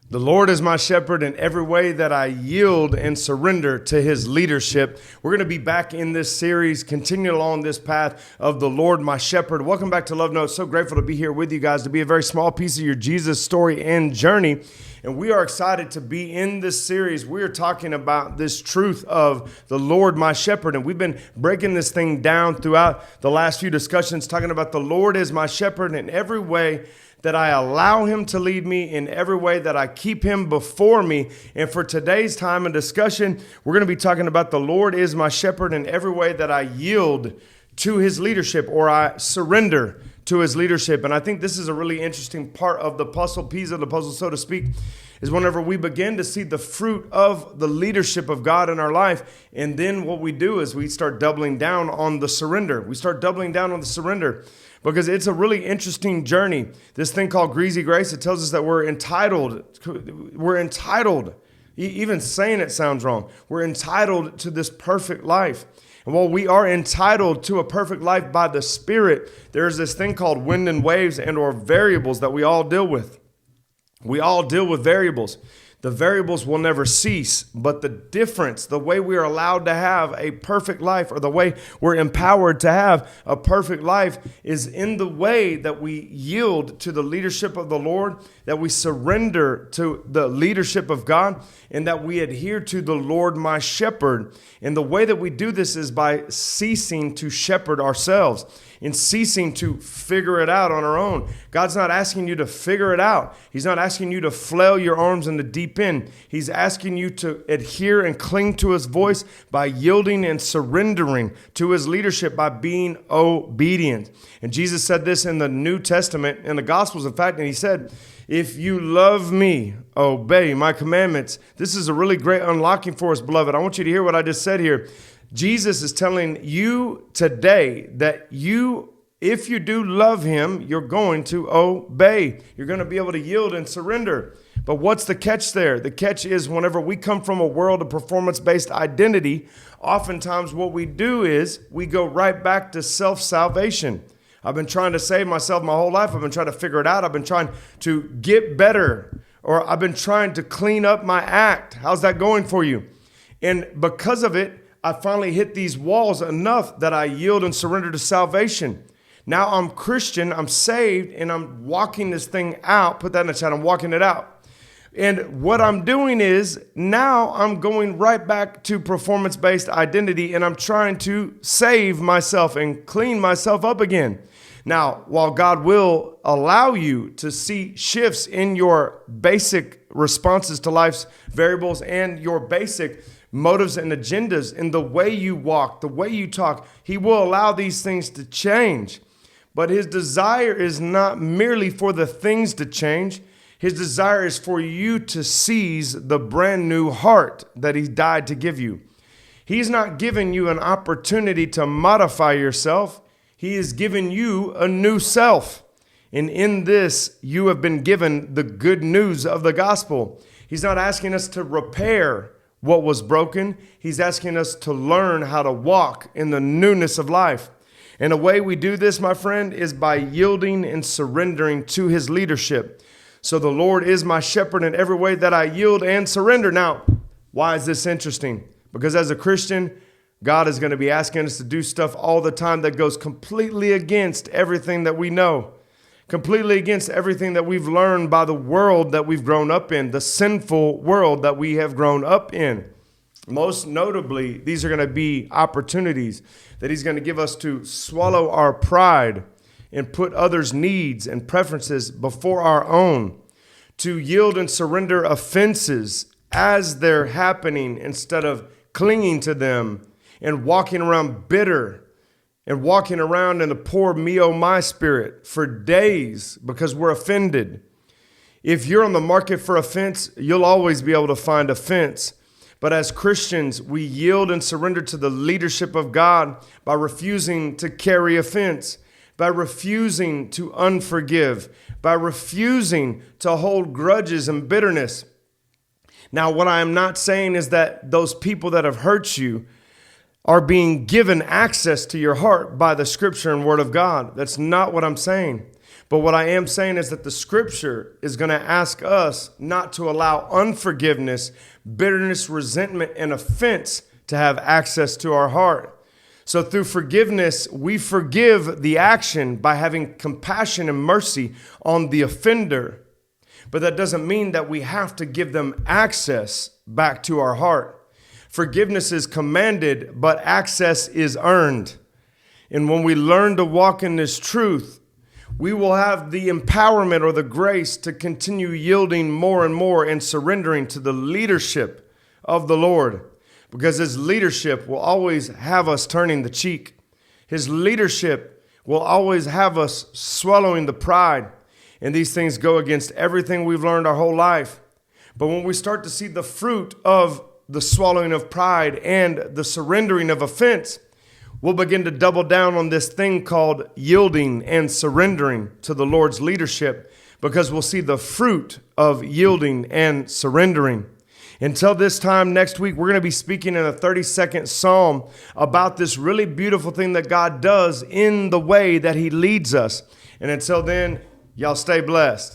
The Lord is my shepherd in every way that I yield and surrender to his leadership. We're going to be back in this series, continuing along this path of the Lord, my shepherd. Welcome back to Love Notes. So grateful to be here with you guys, to be a very small piece of your Jesus story and journey. And we are excited to be in this series. We are talking about this truth of the Lord, my shepherd. And we've been breaking this thing down throughout the last few discussions, talking about the Lord is my shepherd in every way that I allow him to lead me, in every way that I keep him before me. And for today's time and discussion, we're going to be talking about the Lord is my shepherd in every way that I yield to his leadership, or I surrender to his leadership. And I think this is a really interesting part of the puzzle, piece of the puzzle, so to speak, is whenever we begin to see the fruit of the leadership of God in our life. And then what we do is we start doubling down on the surrender. We start doubling down on the surrender. Because it's a really interesting journey. This thing called greasy grace, it tells us that we're entitled. Even saying it sounds wrong. We're entitled to this perfect life. And while we are entitled to a perfect life by the Spirit, there's this thing called wind and waves and or variables that we all deal with. We all deal with variables. The variables will never cease, but the difference, the way we are allowed to have a perfect life, or the way we're empowered to have a perfect life, is in the way that we yield to the leadership of the Lord, that we surrender to the leadership of God, and that we adhere to the Lord, my shepherd. And the way that we do this is by ceasing to shepherd ourselves, in ceasing to figure it out on our own. God's not asking you to figure it out. He's not asking you to flail your arms in the deep end. He's asking you to adhere and cling to his voice by yielding and surrendering to his leadership, by being obedient. And Jesus said this in the New Testament, in the Gospels, in fact, and he said, if you love me, obey my commandments. This is a really great unlocking for us, beloved. I want you to hear what I just said here. Jesus is telling you today that if you do love him, you're going to obey. You're going to be able to yield and surrender. But what's the catch there? The catch is whenever we come from a world of performance-based identity, oftentimes what we do is we go right back to self-salvation. I've been trying to save myself my whole life. I've been trying to figure it out. I've been trying to get better, or I've been trying to clean up my act. How's that going for you? And because of it, I finally hit these walls enough that I yield and surrender to salvation. Now I'm Christian, I'm saved, and I'm walking this thing out. Put that in the chat, I'm walking it out. And what I'm doing is now I'm going right back to performance-based identity, and I'm trying to save myself and clean myself up again. Now, while God will allow you to see shifts in your basic responses to life's variables and your basic motives and agendas in the way you walk, the way you talk, he will allow these things to change. But his desire is not merely for the things to change. His desire is for you to seize the brand new heart that he died to give you. He's not giving you an opportunity to modify yourself. He is giving you a new self. And in this, you have been given the good news of the gospel. He's not asking us to repair what was broken. He's asking us to learn how to walk in the newness of life. And the way we do this, my friend, is by yielding and surrendering to his leadership. So the Lord is my shepherd in every way that I yield and surrender. Now, why is this interesting? Because as a Christian, God is going to be asking us to do stuff all the time that goes completely against everything that we know, completely against everything that we've learned by the world that we've grown up in, the sinful world that we have grown up in. Most notably, these are going to be opportunities that he's going to give us to swallow our pride and put others' needs and preferences before our own, to yield and surrender offenses as they're happening instead of clinging to them and walking around bitter and walking around in the poor me, oh my spirit for days because we're offended. If you're on the market for offense, you'll always be able to find offense. But as Christians, we yield and surrender to the leadership of God by refusing to carry offense, by refusing to unforgive, by refusing to hold grudges and bitterness. Now, what I am not saying is that those people that have hurt you are being given access to your heart by the scripture and word of God. That's not what I'm saying. But what I am saying is that the scripture is going to ask us not to allow unforgiveness, bitterness, resentment, and offense to have access to our heart. So through forgiveness, we forgive the action by having compassion and mercy on the offender. But that doesn't mean that we have to give them access back to our heart. Forgiveness is commanded, but access is earned. And when we learn to walk in this truth, we will have the empowerment or the grace to continue yielding more and more and surrendering to the leadership of the Lord. Because His leadership will always have us turning the cheek. His leadership will always have us swallowing the pride. And these things go against everything we've learned our whole life. But when we start to see the fruit of the swallowing of pride and the surrendering of offense, we'll begin to double down on this thing called yielding and surrendering to the Lord's leadership, because we'll see the fruit of yielding and surrendering. Until this time next week, we're going to be speaking in a 32nd Psalm about this really beautiful thing that God does in the way that He leads us. And until then, y'all stay blessed.